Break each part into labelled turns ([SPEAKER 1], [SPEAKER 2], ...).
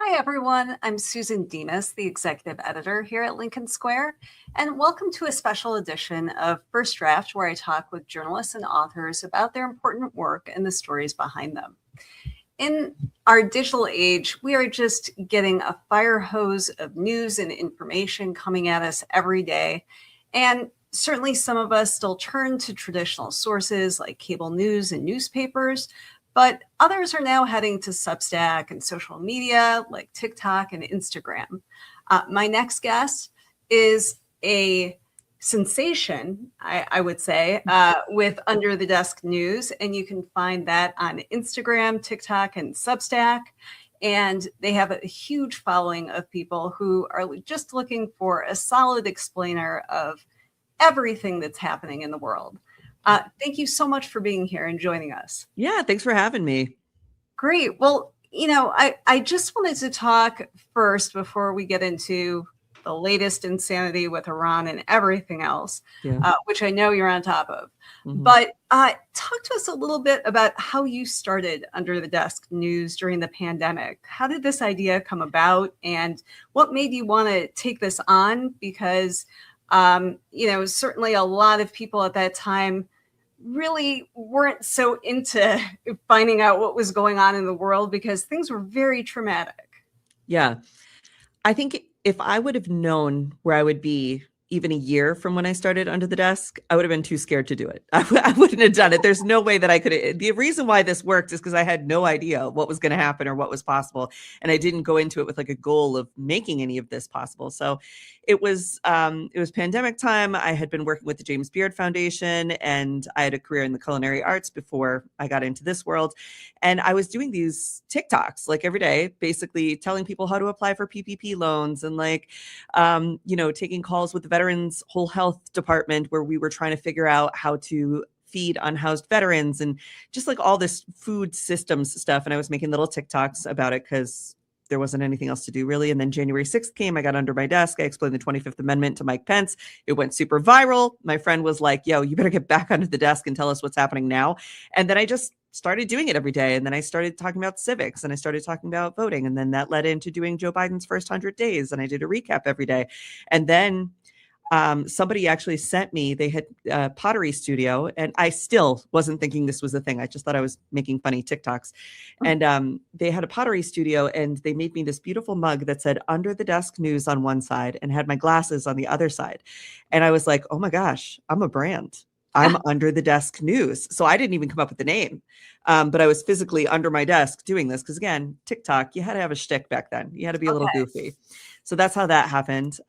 [SPEAKER 1] Hi, everyone. I'm Susan Demas, the executive editor here at Lincoln Square, and welcome to a special edition of First Draft, where I talk with journalists and authors about their important work and the stories behind them. In our digital age, we are just getting a fire hose of news and information coming at us every day. And certainly some of us still turn to traditional sources like cable news and newspapers, but others are now heading to Substack and social media like TikTok and Instagram. My next guest is a sensation, I would say, with Under the Desk News. And you can find that on Instagram, TikTok, and Substack. And they have a huge following of people who are just looking for a solid explainer of everything that's happening in the world. Thank you so much for being here and joining us.
[SPEAKER 2] Yeah, thanks for having me.
[SPEAKER 1] Great. Well, I just wanted to talk first before we get into the latest insanity with Iran and everything else, which I know you're on top of. Mm-hmm. But talk to us a little bit about how you started Under the Desk News during the pandemic. How did this idea come about, and what made you want to take this on? Because, certainly a lot of people at that time really weren't so into finding out what was going on in the world because things were very traumatic.
[SPEAKER 2] Yeah. I think if I would have known where I would be even a year from when I started Under the Desk, I would have been too scared to do it. I wouldn't have done it. There's no way that I could. The reason why this worked is because I had no idea what was going to happen or what was possible. And I didn't go into it with like a goal of making any of this possible. So it was pandemic time. I had been working with the James Beard Foundation, and I had a career in the culinary arts before I got into this world. And I was doing these TikToks like every day, basically telling people how to apply for PPP loans and taking calls with the Veterans Whole Health Department where we were trying to figure out how to feed unhoused veterans and just like all this food systems stuff. And I was making little TikToks about it because there wasn't anything else to do really. And then January 6th came, I got under my desk. I explained the 25th Amendment to Mike Pence. It went super viral. My friend was like, yo, you better get back under the desk and tell us what's happening now. And then I just started doing it every day. And then I started talking about civics and I started talking about voting. And then that led into doing Joe Biden's first 100 days. And I did a recap every day. And then somebody actually sent me, they had a pottery studio, and I still wasn't thinking this was a thing. I just thought I was making funny TikToks. And they had a pottery studio, and they made me this beautiful mug that said Under the Desk News on one side and had my glasses on the other side. And I was like, oh my gosh, I'm a brand. I'm Under the Desk News. So I didn't even come up with the name, but I was physically under my desk doing this. Because again, TikTok, you had to have a shtick back then. You had to be a little goofy. So that's how that happened.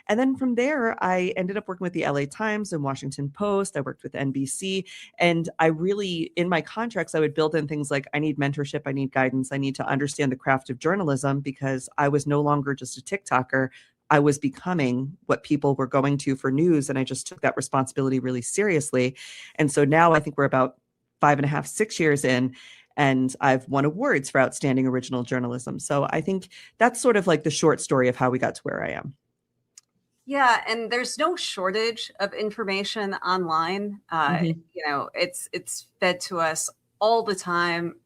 [SPEAKER 2] And then from there, I ended up working with the LA Times and Washington Post. I worked with NBC. And I really, in my contracts, I would build in things like I need mentorship, I need guidance, I need to understand the craft of journalism, because I was no longer just a TikToker. I was becoming what people were going to for news. And I just took that responsibility really seriously. And so now I think we're about 5.5, 6 years in, and I've won awards for outstanding original journalism. So I think that's sort of like the short story of how we got to where I am.
[SPEAKER 1] Yeah, and there's no shortage of information online. It's fed to us all the time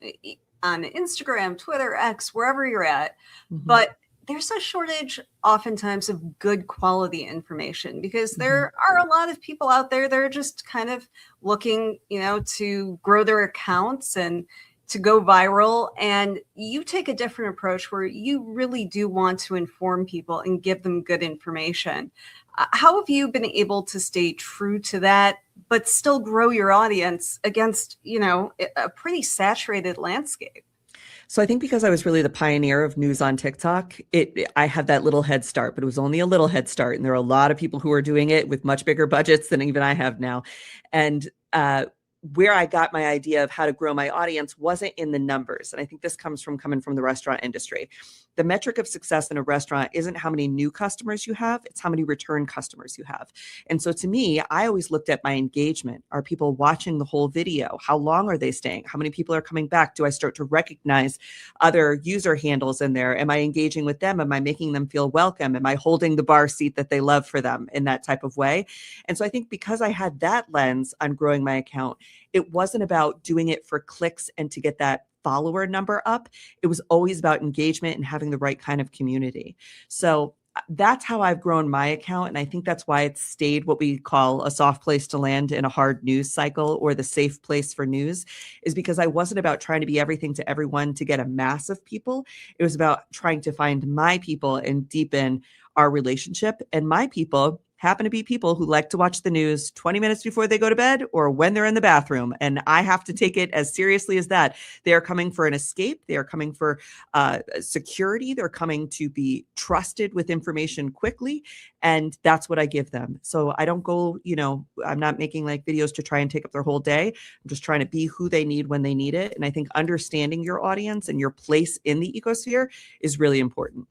[SPEAKER 1] on Instagram, Twitter, X, wherever you're at. Mm-hmm. But there's a shortage oftentimes of good quality information because there are a lot of people out there that are just kind of looking, to grow their accounts and to go viral. And you take a different approach where you really do want to inform people and give them good information. How have you been able to stay true to that, but still grow your audience against, a pretty saturated landscape?
[SPEAKER 2] So I think because I was really the pioneer of news on TikTok, I had that little head start, but it was only a little head start. And there are a lot of people who are doing it with much bigger budgets than even I have now. And where I got my idea of how to grow my audience wasn't in the numbers. And I think this comes from coming from the restaurant industry. The metric of success in a restaurant isn't how many new customers you have, it's how many return customers you have. And so to me, I always looked at my engagement. Are people watching the whole video? How long are they staying? How many people are coming back? Do I start to recognize other user handles in there? Am I engaging with them? Am I making them feel welcome? Am I holding the bar seat that they love for them in that type of way? And so I think because I had that lens on growing my account, it wasn't about doing it for clicks and to get that follower number up. It was always about engagement and having the right kind of community. So that's how I've grown my account. And I think that's why it's stayed what we call a soft place to land in a hard news cycle, or the safe place for news, is because I wasn't about trying to be everything to everyone to get a mass of people. It was about trying to find my people and deepen our relationship. And my people happen to be people who like to watch the news 20 minutes before they go to bed or when they're in the bathroom. And I have to take it as seriously as that. They are coming for an escape. They are coming for security. They're coming to be trusted with information quickly. And that's what I give them. So I don't go, I'm not making like videos to try and take up their whole day. I'm just trying to be who they need when they need it. And I think understanding your audience and your place in the ecosphere is really important.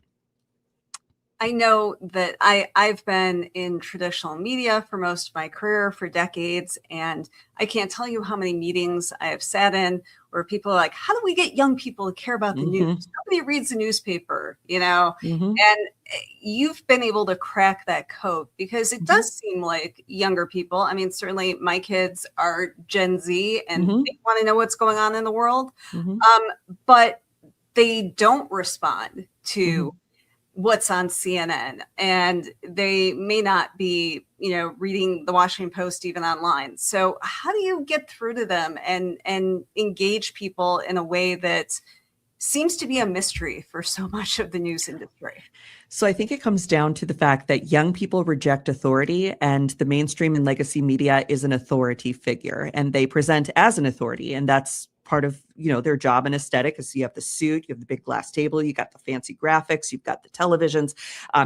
[SPEAKER 1] I know that I've been in traditional media for most of my career, for decades, and I can't tell you how many meetings I have sat in where people are like, how do we get young people to care about the news? Nobody reads the newspaper, and you've been able to crack that code, because it does seem like younger people, I mean, certainly my kids are Gen Z and they want to know what's going on in the world, but they don't respond to what's on CNN, and they may not be, reading the Washington Post even online. So how do you get through to them and engage people in a way that seems to be a mystery for so much of the news industry?
[SPEAKER 2] So I think it comes down to the fact that young people reject authority, and the mainstream and legacy media is an authority figure, and they present as an authority. And that's part of, their job and aesthetic, is you have the suit, you have the big glass table, you got the fancy graphics, you've got the televisions,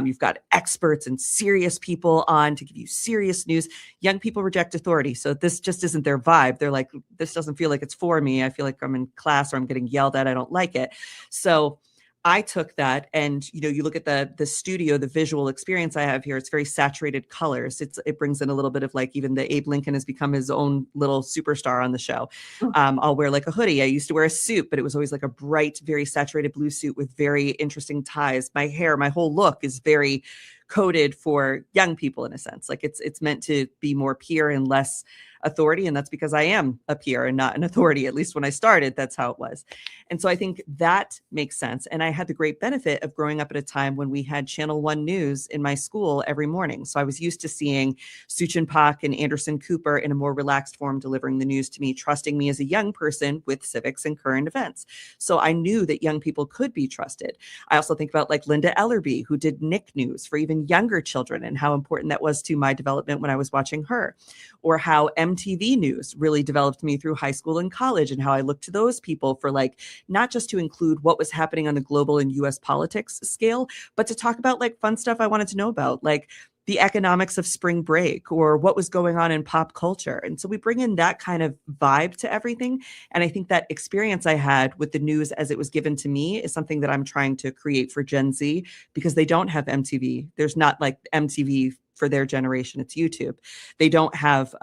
[SPEAKER 2] you've got experts and serious people on to give you serious news. Young people reject authority. So this just isn't their vibe. They're like, this doesn't feel like it's for me. I feel like I'm in class or I'm getting yelled at. I don't like it. So I took that, and you look at the studio, the visual experience I have here. It's very saturated colors. It brings in a little bit of, like, even the Abe Lincoln has become his own little superstar on the show. I'll wear like a hoodie. I used to wear a suit, but it was always like a bright, very saturated blue suit with very interesting ties. My hair, my whole look is very coded for young people in a sense. Like it's meant to be more peer and less authority. And that's because I am a peer and not an authority. At least when I started, that's how it was. And so I think that makes sense. And I had the great benefit of growing up at a time when we had Channel 1 News in my school every morning. So I was used to seeing Suchin Pak and Anderson Cooper in a more relaxed form delivering the news to me, trusting me as a young person with civics and current events. So I knew that young people could be trusted. I also think about like Linda Ellerby, who did Nick News for even younger children, and how important that was to my development when I was watching her, or how MTV News really developed me through high school and college, and how I looked to those people for, like, not just to include what was happening on the global and US politics scale, but to talk about like fun stuff I wanted to know about, like the economics of spring break or what was going on in pop culture. And so we bring in that kind of vibe to everything. And I think that experience I had with the news as it was given to me is something that I'm trying to create for Gen Z, because they don't have MTV. There's not like MTV for their generation. It's YouTube. They don't have,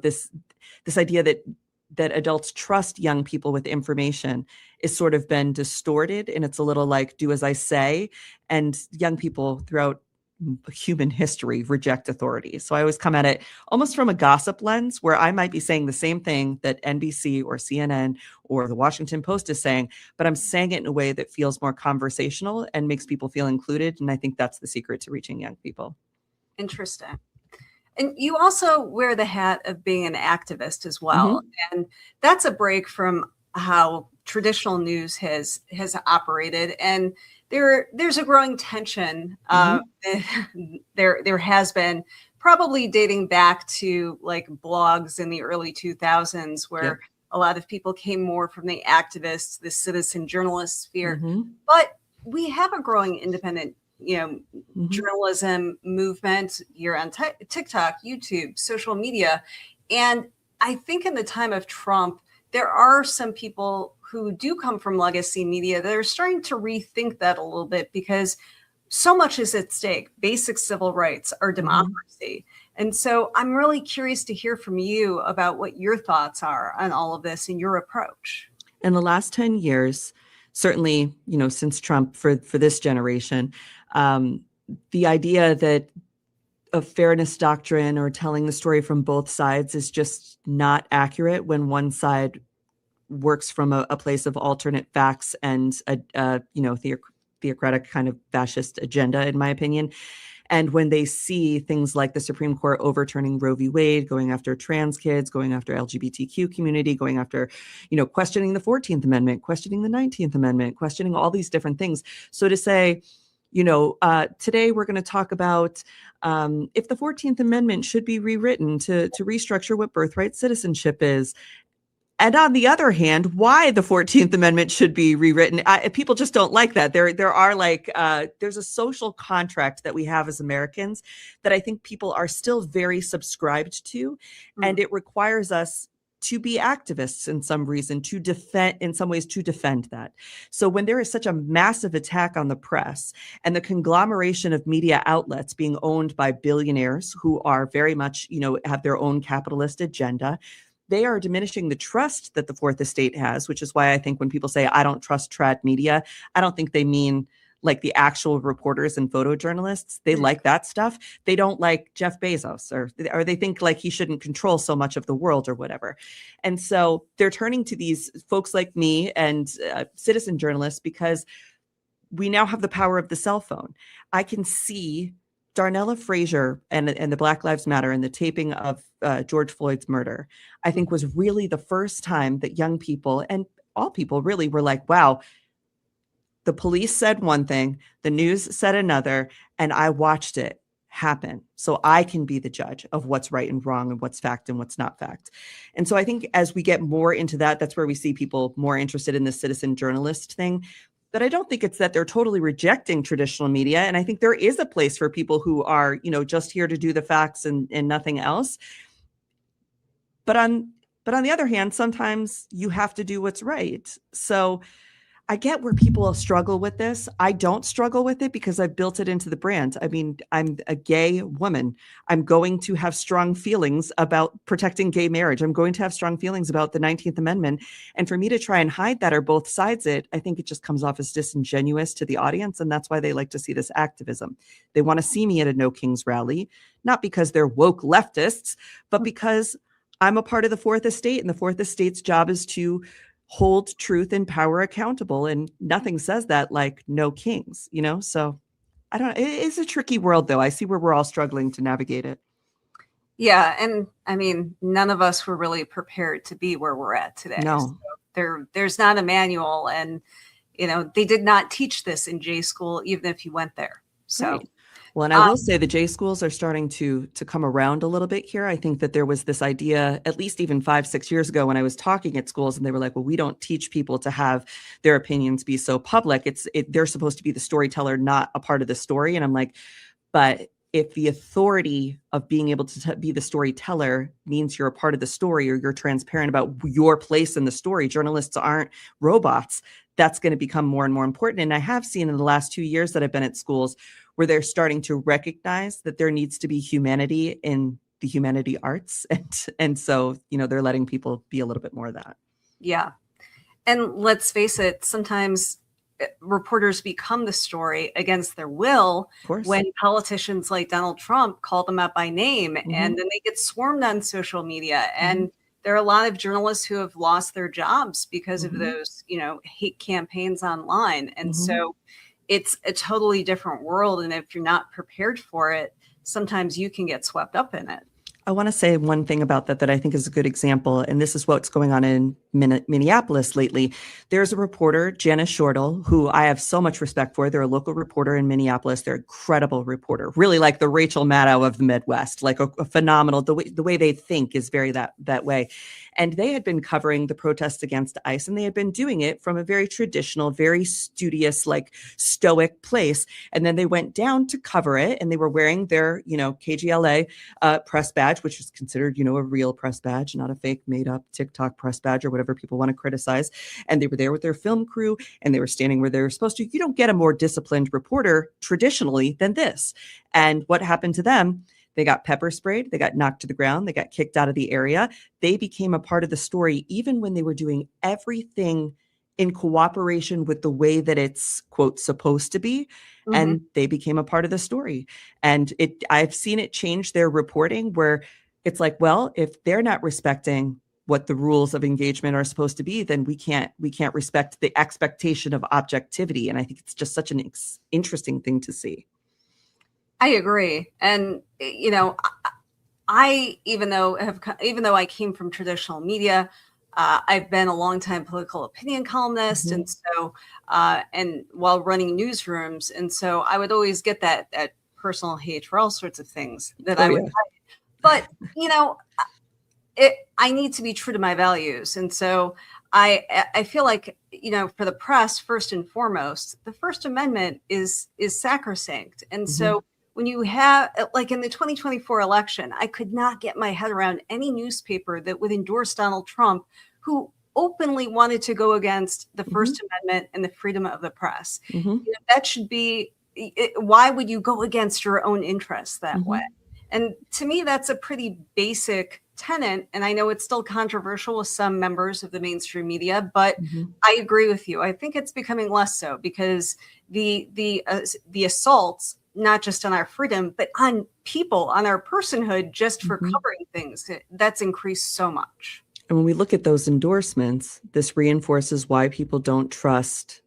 [SPEAKER 2] this idea that adults trust young people with information is sort of been distorted. And it's a little like, do as I say. And young people throughout human history reject authority. So I always come at it almost from a gossip lens, where I might be saying the same thing that NBC or CNN or the Washington Post is saying, but I'm saying it in a way that feels more conversational and makes people feel included. And I think that's the secret to reaching young people.
[SPEAKER 1] Interesting. And you also wear the hat of being an activist as well. And that's a break from how traditional news has operated. And there's a growing tension. There has been, probably dating back to like blogs in the early 2000s, where a lot of people came more from the activist, the citizen journalist sphere. But we have a growing independent journalism movement here on TikTok, YouTube, social media. And I think in the time of Trump, there are some people who do come from legacy media that are starting to rethink that a little bit, because so much is at stake. Basic civil rights, our democracy. And so I'm really curious to hear from you about what your thoughts are on all of this and your approach.
[SPEAKER 2] In the last 10 years, certainly, since Trump, for this generation, the idea that a fairness doctrine or telling the story from both sides is just not accurate when one side works from a place of alternate facts and a theocratic kind of fascist agenda, in my opinion. And when they see things like the Supreme Court overturning Roe v. Wade, going after trans kids, going after LGBTQ community, going after, questioning the 14th Amendment, questioning the 19th Amendment, questioning all these different things. So to say, today we're going to talk about if the 14th Amendment should be rewritten to restructure what birthright citizenship is. And on the other hand, why the 14th Amendment should be rewritten. People just don't like that. There are there's a social contract that we have as Americans that I think people are still very subscribed to. And it requires us to be activists in some reason, to defend that. So when there is such a massive attack on the press and the conglomeration of media outlets being owned by billionaires who are very much, have their own capitalist agenda, they are diminishing the trust that the Fourth Estate has, which is why I think when people say, I don't trust trad media, I don't think they mean like the actual reporters and photojournalists. They like that stuff. They don't like Jeff Bezos or they think like he shouldn't control so much of the world or whatever. And so they're turning to these folks like me and citizen journalists because we now have the power of the cell phone. I can see Darnella Frazier and the Black Lives Matter and the taping of George Floyd's murder, I think was really the first time that young people and all people really were like, wow, the police said one thing, the news said another, and I watched it happen. So I can be the judge of what's right and wrong and what's fact and what's not fact. And so I think as we get more into that, that's where we see people more interested in the citizen journalist thing. But I don't think it's that they're totally rejecting traditional media. And I think there is a place for people who are, just here to do the facts and nothing else. But on the other hand, sometimes you have to do what's right. So I get where people struggle with this. I don't struggle with it because I've built it into the brand. I mean, I'm a gay woman. I'm going to have strong feelings about protecting gay marriage. I'm going to have strong feelings about the 19th Amendment. And for me to try and hide that or both sides it, I think it just comes off as disingenuous to the audience. And that's why they like to see this activism. They want to see me at a No Kings rally, not because they're woke leftists, but because I'm a part of the Fourth Estate, and the Fourth Estate's job is to hold truth and power accountable. And nothing says that like no kings, So I don't know. It's a tricky world, though. I see where we're all struggling to navigate it.
[SPEAKER 1] Yeah. And I mean, none of us were really prepared to be where we're at today.
[SPEAKER 2] No.
[SPEAKER 1] So there's not a manual. And, they did not teach this in J school, even if you went there. So.
[SPEAKER 2] Right. Well, and I will say the J schools are starting to come around a little bit here. I think that there was this idea, at least even 5-6 years ago when I was talking at schools, and they were like, well, we don't teach people to have their opinions be so public. They're supposed to be the storyteller, not a part of the story. And I'm like, but if the authority of being able to be the storyteller means you're a part of the story or you're transparent about your place in the story, journalists aren't robots, that's going to become more and more important. And I have seen in the last 2 years that I've been at schools where they're starting to recognize that there needs to be humanity in the humanity arts. And so, they're letting people be a little bit more of that.
[SPEAKER 1] Yeah. And let's face it, sometimes reporters become the story against their will when politicians like Donald Trump call them out by name, and then they get swarmed on social media. And there are a lot of journalists who have lost their jobs because of those, hate campaigns online. And so it's a totally different world. And if you're not prepared for it, sometimes you can get swept up in it.
[SPEAKER 2] I want to say one thing about that I think is a good example, and this is what's going on in Minneapolis lately. There's a reporter, Janice Shortle, who I have so much respect for. They're a local reporter in Minneapolis. They're an incredible reporter, really like the Rachel Maddow of the Midwest, like a phenomenal, the way they think is very that way. And they had been covering the protests against ICE, and they had been doing it from a very traditional, very studious, like stoic place. And then they went down to cover it, and they were wearing their, KGLA press badge, which is considered, a real press badge, not a fake made up TikTok press badge or whatever people want to criticize. And they were there with their film crew, and they were standing where they were supposed to. You don't get a more disciplined reporter traditionally than this. And what happened to them? They got pepper sprayed. They got knocked to the ground. They got kicked out of the area. They became a part of the story, even when they were doing everything in cooperation with the way that it's, quote, supposed to be. And they became a part of the story. And I've seen it change their reporting, where it's like, well, if they're not respecting what the rules of engagement are supposed to be, then we can't respect the expectation of objectivity. And I think it's just such an interesting thing to see.
[SPEAKER 1] I agree. And, even though I came from traditional media, I've been a longtime political opinion columnist,
[SPEAKER 2] Mm-hmm.
[SPEAKER 1] and so and while running newsrooms, and so I would always get that personal hate for all sorts of things that I would.
[SPEAKER 2] Yeah.
[SPEAKER 1] But I need to be true to my values, and so I feel like for the press, first and foremost, the First Amendment is sacrosanct, and
[SPEAKER 2] Mm-hmm.
[SPEAKER 1] so when you have, like in the 2024 election, I could not get my head around any newspaper that would endorse Donald Trump, who openly wanted to go against the First Amendment and the freedom of the press.
[SPEAKER 2] Mm-hmm.
[SPEAKER 1] That should be, why would you go against your own interests that way? And to me, that's a pretty basic tenet. And I know it's still controversial with some members of the mainstream media, but I agree with you. I think it's becoming less so because the assaults, not just on our freedom, but on people, on our personhood, just for covering things, that's increased so much.
[SPEAKER 2] And when we look at those endorsements, this reinforces why people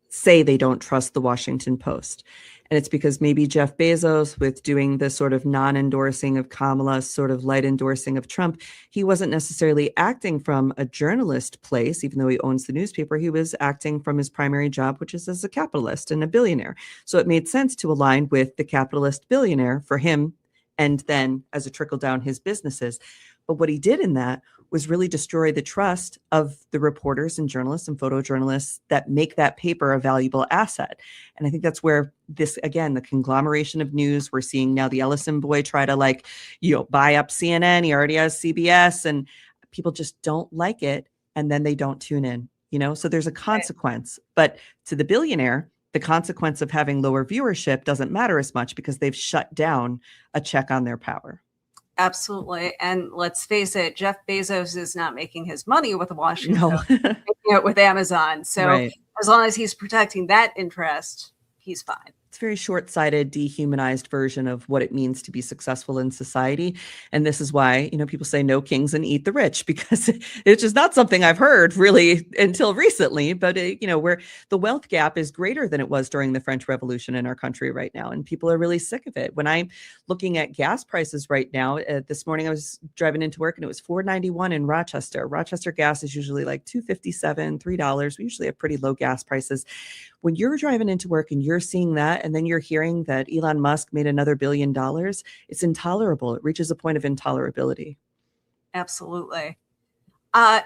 [SPEAKER 2] say they don't trust the Washington Post. And it's because maybe Jeff Bezos, with doing the sort of non-endorsing of Kamala, sort of light endorsing of Trump, he wasn't necessarily acting from a journalist place, even though he owns the newspaper. He was acting from his primary job, which is as a capitalist and a billionaire. So it made sense to align with the capitalist billionaire for him, and then as a trickle down his businesses. But what he did in that was really destroy the trust of the reporters and journalists and photojournalists that make that paper a valuable asset. And I think that's where this, again, the conglomeration of news, we're seeing now the Ellison boy try to buy up CNN. He already has CBS, and people just don't like it. And then they don't tune in, so there's a consequence. But to the billionaire, the consequence of having lower viewership doesn't matter as much because they've shut down a check on their power.
[SPEAKER 1] Absolutely. And let's face it, Jeff Bezos is not making his money with the Washington Post,
[SPEAKER 2] No.
[SPEAKER 1] making it with Amazon. So as long as he's protecting that interest, he's fine.
[SPEAKER 2] It's a very short-sighted, dehumanized version of what it means to be successful in society. And this is why, people say no kings and eat the rich, because it's just not something I've heard really until recently. But, where the wealth gap is greater than it was during the French Revolution in our country right now. And people are really sick of it. When I'm looking at gas prices right now, this morning I was driving into work and it was $4.91 in Rochester. Rochester gas is usually like $2.57, $3. We usually have pretty low gas prices. When you're driving into work and you're seeing that, and then you're hearing that Elon Musk made another $1 billion, it's intolerable. It reaches a point of intolerability.
[SPEAKER 1] Absolutely. I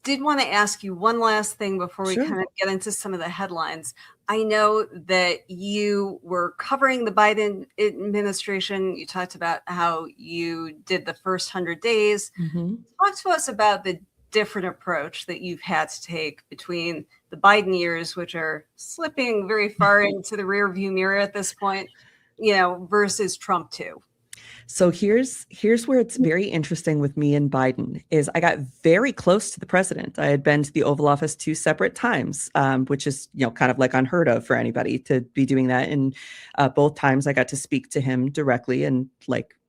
[SPEAKER 1] did want to ask you one last thing before we kind of get into some of the headlines. I know that you were covering the Biden administration. You talked about how you did the first 100 days. Talk to us about the different approach that you've had to take between the Biden years, which are slipping very far into the rearview mirror at this point, versus Trump too.
[SPEAKER 2] So here's where it's very interesting with me and Biden is I got very close to the president. I had been to the Oval Office 2 separate times, which is, kind of like unheard of for anybody to be doing that. And both times I got to speak to him directly and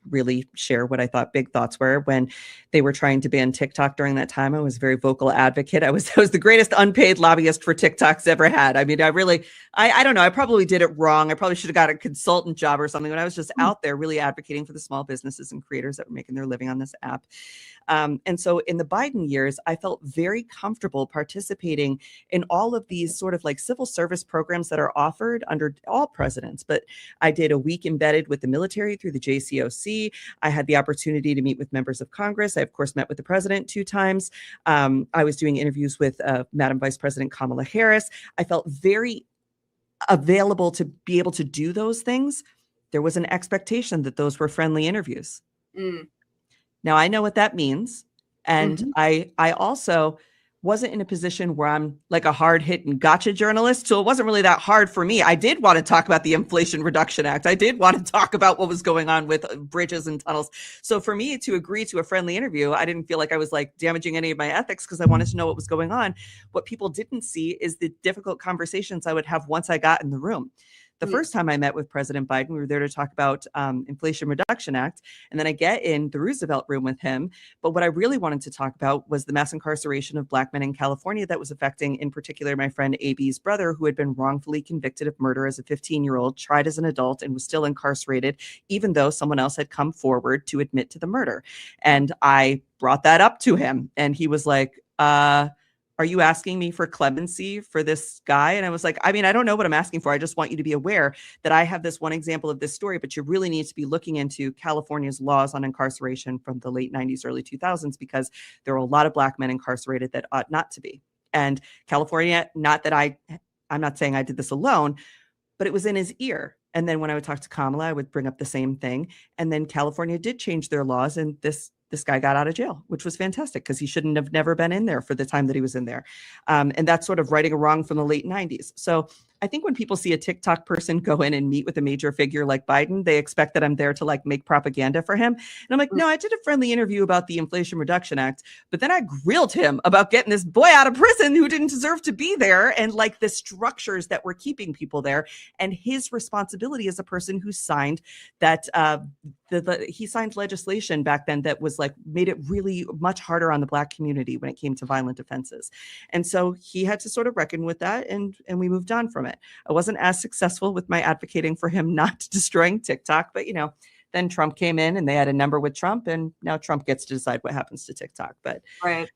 [SPEAKER 2] really share what I thought big thoughts were. When they were trying to ban TikTok during that time, I was a very vocal advocate. I was the greatest unpaid lobbyist for TikTok's ever had. I mean, I don't know. I probably did it wrong. I probably should have got a consultant job or something, but I was just out there really advocating for the small businesses and creators that were making their living on this app. And so in the Biden years, I felt very comfortable participating in all of these sort of civil service programs that are offered under all presidents. But I did a week embedded with the military through the JCOC. I had the opportunity to meet with members of Congress. I, of course, met with the president 2 times. I was doing interviews with Madam Vice President Kamala Harris. I felt very available to be able to do those things. There was an expectation that those were friendly interviews. Now, I know what that means. And I also wasn't in a position where I'm like a hard-hitting gotcha journalist. So it wasn't really that hard for me. I did want to talk about the Inflation Reduction Act. I did want to talk about what was going on with bridges and tunnels. So for me to agree to a friendly interview, I didn't feel like I was damaging any of my ethics because I wanted to know what was going on. What people didn't see is the difficult conversations I would have once I got in the room. The first time I met with President Biden, we were there to talk about Inflation Reduction Act. And then I get in the Roosevelt room with him. But what I really wanted to talk about was the mass incarceration of Black men in California that was affecting, in particular, my friend AB's brother, who had been wrongfully convicted of murder as a 15-year-old, tried as an adult, and was still incarcerated, even though someone else had come forward to admit to the murder. And I brought that up to him, and he was like, are you asking me for clemency for this guy? And I was like, I mean, I don't know what I'm asking for. I just want you to be aware that I have this one example of this story, but you really need to be looking into California's laws on incarceration from the late 90s, early 2000s, because there are a lot of Black men incarcerated that ought not to be. And California, not that I'm not saying I did this alone, but it was in his ear. And then when I would talk to Kamala, I would bring up the same thing. And then California did change their laws, and this guy got out of jail, which was fantastic because he shouldn't have never been in there for the time that he was in there. And that's sort of righting a wrong from the late 90s. So I think when people see a TikTok person go in and meet with a major figure like Biden, they expect that I'm there to like make propaganda for him. And I'm like, no, I did a friendly interview about the Inflation Reduction Act, but then I grilled him about getting this boy out of prison who didn't deserve to be there, and like the structures that were keeping people there, and his responsibility as a person who signed that he signed legislation back then that was like made it really much harder on the Black community when it came to violent offenses. And so he had to sort of reckon with that, and we moved on from it. I wasn't as successful with my advocating for him not destroying TikTok, but then Trump came in and they had a number with Trump, and now Trump gets to decide what happens to TikTok. But
[SPEAKER 1] right.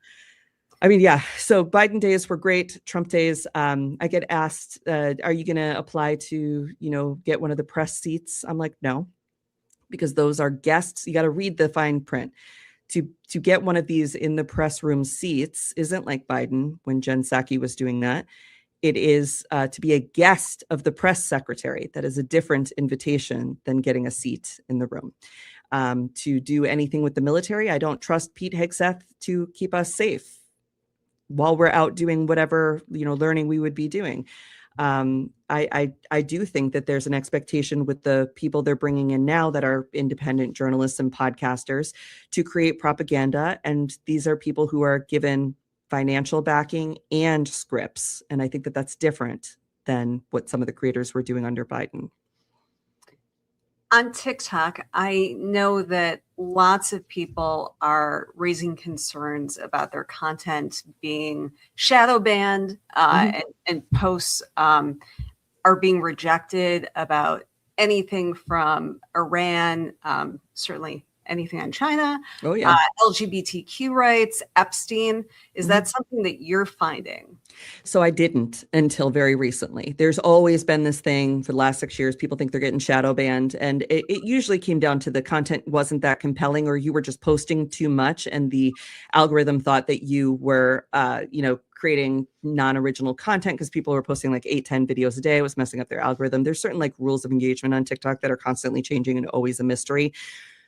[SPEAKER 2] I mean, yeah. So Biden days were great. Trump days, I get asked, are you going to apply to, get one of the press seats? I'm like, no, because those are guests. You got to read the fine print. To get one of these in the press room seats isn't like Biden when Jen Psaki was doing that. It is to be a guest of the press secretary. That is a different invitation than getting a seat in the room. To do anything with the military, I don't trust Pete Hegseth to keep us safe while we're out doing whatever learning we would be doing. I do think that there's an expectation with the people they're bringing in now that are independent journalists and podcasters to create propaganda, and these are people who are given financial backing and scripts. And I think that that's different than what some of the creators were doing under Biden.
[SPEAKER 1] On TikTok, I know that lots of people are raising concerns about their content being shadow banned, and posts are being rejected about anything from Iran, certainly anything on China, LGBTQ rights, Epstein. Is that something that you're finding?
[SPEAKER 2] So I didn't until very recently. There's always been this thing for the last 6 years. People think they're getting shadow banned. And it usually came down to the content wasn't that compelling, or you were just posting too much. And the algorithm thought that you were, creating non-original content because people were posting like 8-10 videos a day. It was messing up their algorithm. There's certain like rules of engagement on TikTok that are constantly changing and always a mystery.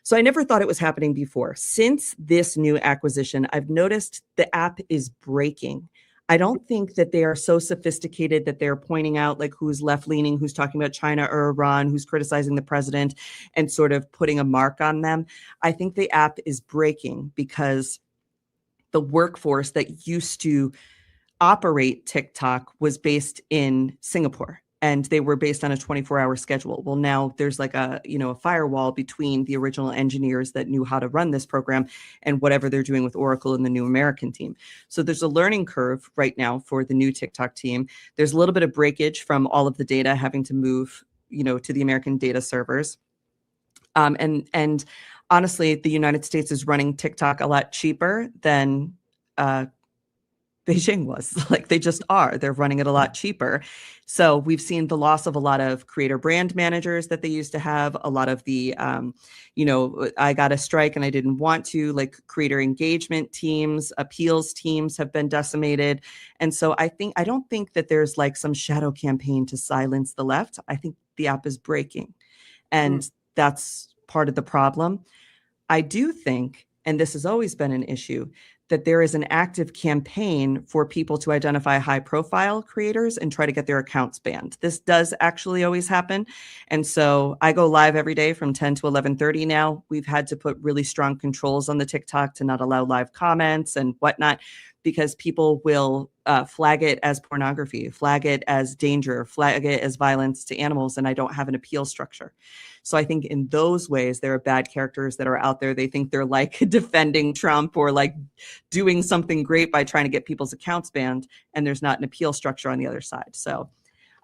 [SPEAKER 2] So I never thought it was happening before. Since this new acquisition, I've noticed the app is breaking. I don't think that they are so sophisticated that they're pointing out like who's left-leaning, who's talking about China or Iran, who's criticizing the president, and sort of putting a mark on them. I think the app is breaking because the workforce that used to operate TikTok was based in Singapore, and they were based on a 24-hour schedule. Well, now there's like a firewall between the original engineers that knew how to run this program and whatever they're doing with Oracle and the new American team. So there's a learning curve right now for the new TikTok team. There's a little bit of breakage from all of the data having to move, to the American data servers. And honestly, the United States is running TikTok a lot cheaper than Beijing was. Like they just are. They're running it a lot cheaper. So we've seen the loss of a lot of creator brand managers that they used to have. A lot of the, I got a strike and I didn't want to, like creator engagement teams, appeals teams have been decimated. And so I don't think that there's like some shadow campaign to silence the left. I think the app is breaking, and that's part of the problem. I do think, and this has always been an issue, that there is an active campaign for people to identify high-profile creators and try to get their accounts banned. This does actually always happen. And so I go live every day from 10 to 11:30 now. We've had to put really strong controls on the TikTok to not allow live comments and whatnot, because people will flag it as pornography, flag it as danger, flag it as violence to animals, and I don't have an appeal structure. So I think in those ways, there are bad characters that are out there. They think they're like defending Trump or like doing something great by trying to get people's accounts banned, and there's not an appeal structure on the other side. So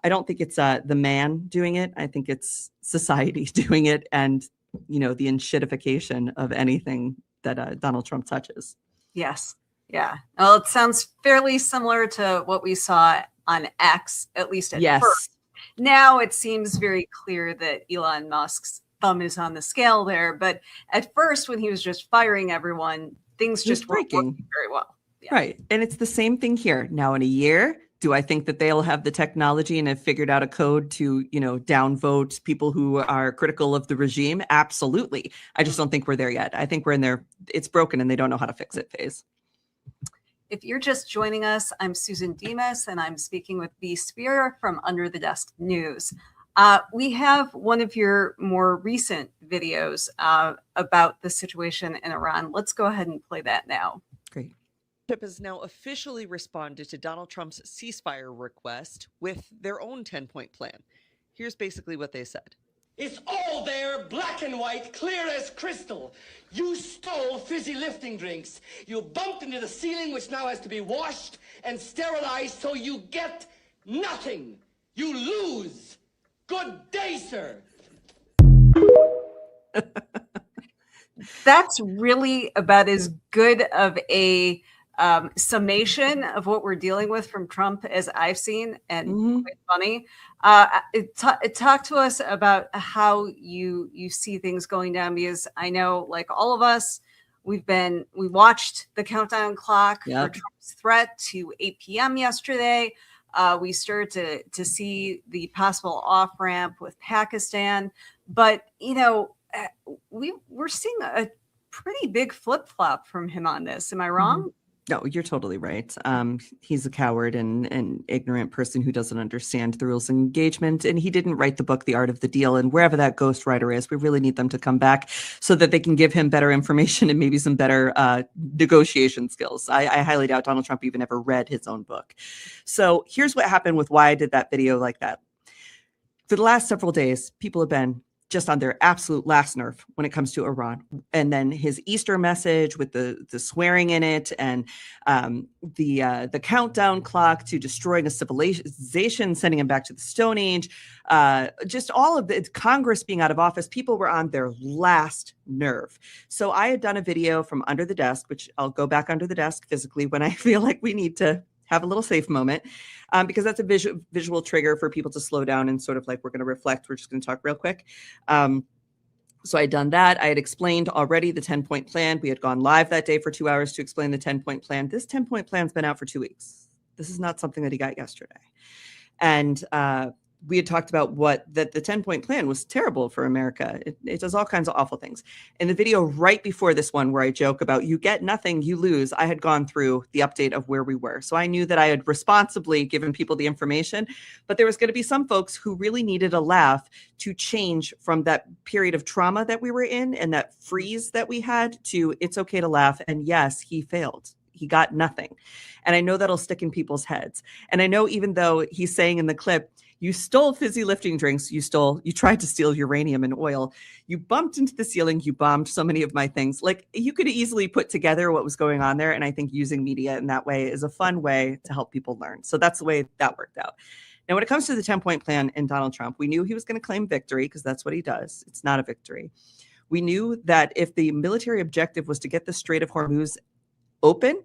[SPEAKER 2] I don't think it's the man doing it. I think it's society doing it, and the enshittification of anything that Donald Trump touches.
[SPEAKER 1] Yes. Yeah. Well, it sounds fairly similar to what we saw on X, at least at first. Now it seems very clear that Elon Musk's thumb is on the scale there. But at first, when he was just firing everyone, things just weren't working very well.
[SPEAKER 2] Yeah. Right. And it's the same thing here. Now in a year, do I think that they'll have the technology and have figured out a code to, downvote people who are critical of the regime? Absolutely. I just don't think we're there yet. I think we're in there. It's broken and they don't know how to fix it phase.
[SPEAKER 1] If you're just joining us, I'm Susan Demas, and I'm speaking with V Spehar from Under the Desk News. We have one of your more recent videos about the situation in Iran. Let's go ahead and play that now.
[SPEAKER 2] Great. Has now officially responded to Donald Trump's ceasefire request with their own 10-point plan. Here's basically what they said.
[SPEAKER 3] It's all there, black and white, clear as crystal. You stole fizzy lifting drinks. You bumped into the ceiling, which now has to be washed and sterilized, so you get nothing. You lose. Good day, sir.
[SPEAKER 1] That's really about as good of a summation of what we're dealing with from Trump as I've seen, and quite funny. Talk to us about how you see things going down, because I know, like all of us, we watched the countdown clock for Trump's threat to 8 p.m. yesterday. We started to see the possible off ramp with Pakistan, but we're seeing a pretty big flip flop from him on this. Am I wrong?
[SPEAKER 2] No, you're totally right. He's a coward and an ignorant person who doesn't understand the rules of engagement. And he didn't write the book, The Art of the Deal. And wherever that ghostwriter is, we really need them to come back so that they can give him better information and maybe some better negotiation skills. I highly doubt Donald Trump even ever read his own book. So here's what happened with why I did that video like that. For the last several days, people have been just on their absolute last nerve when it comes to Iran. And then his Easter message with the swearing in it, and the countdown clock to destroying a civilization, sending him back to the Stone Age, just all of the Congress being out of office, people were on their last nerve. So I had done a video from under the desk, which I'll go back under the desk physically when I feel like we need to have a little safe moment, because that's a visual trigger for people to slow down and sort of like, we're going to reflect. We're just going to talk real quick. So I had done that. I had explained already the 10-point plan. We had gone live that day for 2 hours to explain the 10-point plan. This 10-point plan's been out for 2 weeks. This is not something that he got yesterday. And we had talked about that the 10-point plan was terrible for America. It does all kinds of awful things. In the video right before this one, where I joke about you get nothing, you lose, I had gone through the update of where we were. So I knew that I had responsibly given people the information, but there was going to be some folks who really needed a laugh to change from that period of trauma that we were in and that freeze that we had to it's okay to laugh. And yes, he failed. He got nothing. And I know that'll stick in people's heads. And I know, even though he's saying in the clip, you stole fizzy lifting drinks, you tried to steal uranium and oil, you bumped into the ceiling, you bombed so many of my things. Like, you could easily put together what was going on there. And I think using media in that way is a fun way to help people learn. So that's the way that worked out. Now, when it comes to the 10-point plan and Donald Trump, we knew he was going to claim victory, because that's what he does. It's not a victory. We knew that if the military objective was to get the Strait of Hormuz open,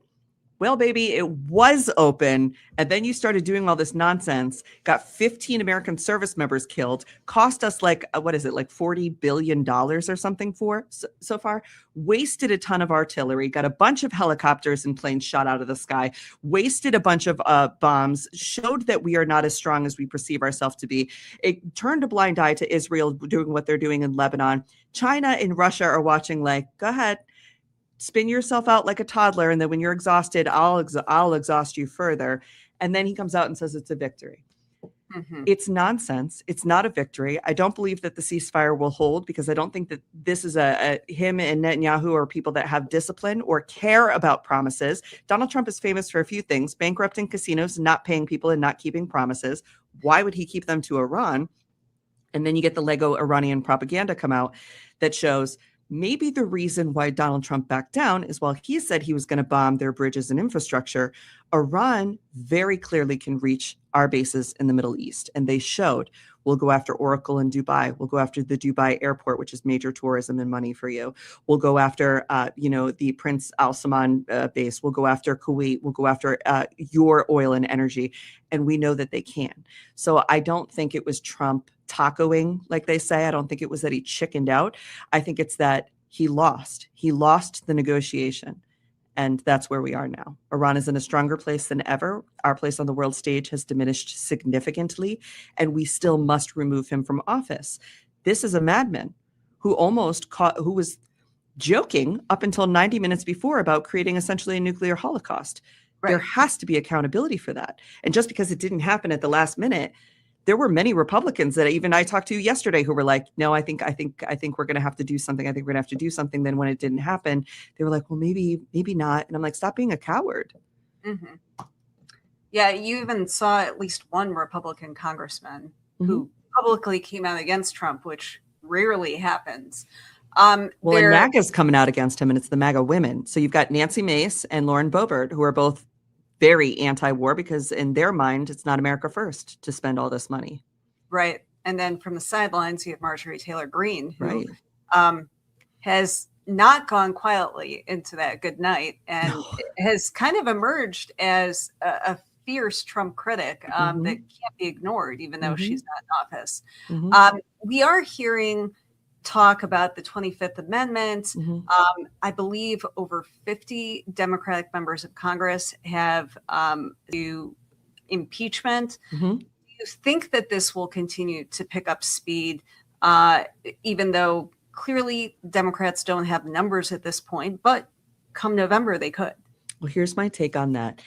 [SPEAKER 2] well, baby, it was open. And then you started doing all this nonsense, got 15 American service members killed, cost us like $40 billion or something so far, wasted a ton of artillery, got a bunch of helicopters and planes shot out of the sky, wasted a bunch of bombs, showed that we are not as strong as we perceive ourselves to be. It turned a blind eye to Israel doing what they're doing in Lebanon. China and Russia are watching like, go ahead. Spin yourself out like a toddler, and then when you're exhausted, I'll exhaust you further. And then he comes out and says it's a victory.
[SPEAKER 1] Mhm.
[SPEAKER 2] It's nonsense. It's not a victory. I don't believe that the ceasefire will hold because I don't think that this is him and Netanyahu are people that have discipline or care about promises. Donald Trump is famous for a few things: bankrupting casinos, not paying people, and not keeping promises. Why would he keep them to Iran? And then you get the Lego Iranian propaganda come out that shows maybe the reason why Donald Trump backed down is while he said he was going to bomb their bridges and infrastructure, Iran very clearly can reach our bases in the Middle East. And they showed, we'll go after Oracle in Dubai. We'll go after the Dubai airport, which is major tourism and money for you. We'll go after, the Prince Al Salman base. We'll go after Kuwait. We'll go after your oil and energy. And we know that they can. So I don't think it was Trump tacoing, like they say. I don't think it was that he chickened out. I think it's that he lost. He lost the negotiation. And that's where we are now. Iran is in a stronger place than ever. Our place on the world stage has diminished significantly, and we still must remove him from office. This is a madman who who was joking up until 90 minutes before about creating essentially a nuclear holocaust.
[SPEAKER 1] Right.
[SPEAKER 2] There has to be accountability for that. And just because it didn't happen at the last minute, there were many Republicans that even I talked to yesterday who were like, no, I think we're going to have to do something. I think we're going to have to do something. Then when it didn't happen, they were like, well, maybe not. And I'm like, stop being a coward.
[SPEAKER 1] Mm-hmm. Yeah, you even saw at least one Republican congressman who publicly came out against Trump, which rarely happens.
[SPEAKER 2] And MAGA's coming out against him, and it's the MAGA women. So you've got Nancy Mace and Lauren Boebert, who are both very anti-war because in their mind, it's not America first to spend all this money.
[SPEAKER 1] Right. And then from the sidelines, you have Marjorie Taylor Greene, who
[SPEAKER 2] right.
[SPEAKER 1] Has not gone quietly into that good night and has kind of emerged as a fierce Trump critic that can't be ignored, even though she's not in office. We are hearing talk about the 25th Amendment. I believe over 50 Democratic members of Congress have do impeachment. Do you think that this will continue to pick up speed, even though clearly Democrats don't have numbers at this point, but come November they could?
[SPEAKER 2] Well, here's my take on that.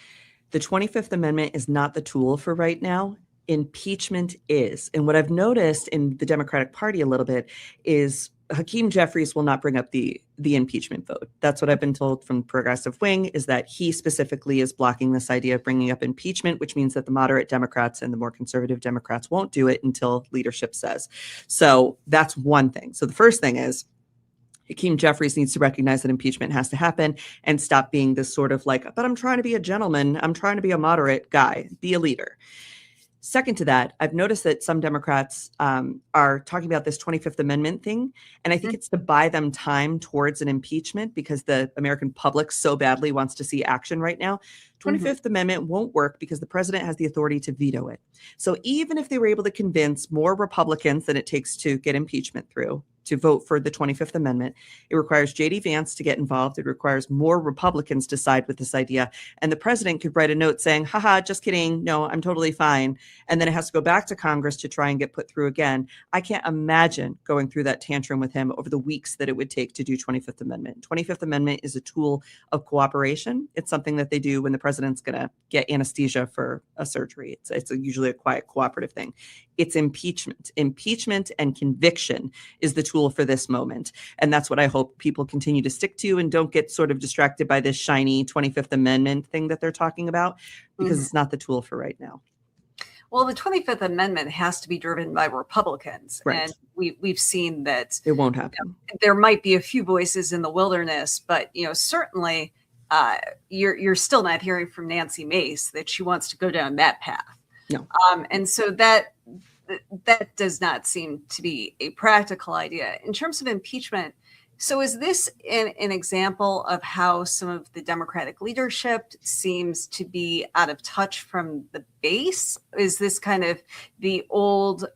[SPEAKER 2] The 25th Amendment is not the tool for right now. Impeachment is. And what I've noticed in the Democratic Party a little bit is Hakeem Jeffries will not bring up the impeachment vote. That's what I've been told from the progressive wing, is that he specifically is blocking this idea of bringing up impeachment, which means that the moderate Democrats and the more conservative Democrats won't do it until leadership says. So that's one thing. So the first thing is Hakeem Jeffries needs to recognize that impeachment has to happen and stop being this sort of like, but I'm trying to be a gentleman. I'm trying to be a moderate guy. Be a leader. Second to that, I've noticed that some Democrats are talking about this 25th Amendment thing. And I think it's to buy them time towards an impeachment because the American public so badly wants to see action right now. 25th Amendment won't work because the president has the authority to veto it. So even if they were able to convince more Republicans than it takes to get impeachment through, to vote for the 25th Amendment, it requires J.D. Vance to get involved. It requires more Republicans to side with this idea. And the president could write a note saying, haha, just kidding. No, I'm totally fine. And then it has to go back to Congress to try and get put through again. I can't imagine going through that tantrum with him over the weeks that it would take to do 25th Amendment. 25th Amendment is a tool of cooperation. It's something that they do when the president's going to get anesthesia for a surgery. It's usually a quiet cooperative thing. It's impeachment. Impeachment and conviction is the tool for this moment. And that's what I hope people continue to stick to and don't get sort of distracted by this shiny 25th Amendment thing that they're talking about, because it's not the tool for right now.
[SPEAKER 1] Well, the 25th Amendment has to be driven by Republicans.
[SPEAKER 2] Right.
[SPEAKER 1] And we've seen that
[SPEAKER 2] it won't happen.
[SPEAKER 1] There might be a few voices in the wilderness, but certainly you're still not hearing from Nancy Mace that she wants to go down that path.
[SPEAKER 2] No.
[SPEAKER 1] And so that does not seem to be a practical idea. In terms of impeachment, so is this an example of how some of the Democratic leadership seems to be out of touch from the base? Is this kind of the old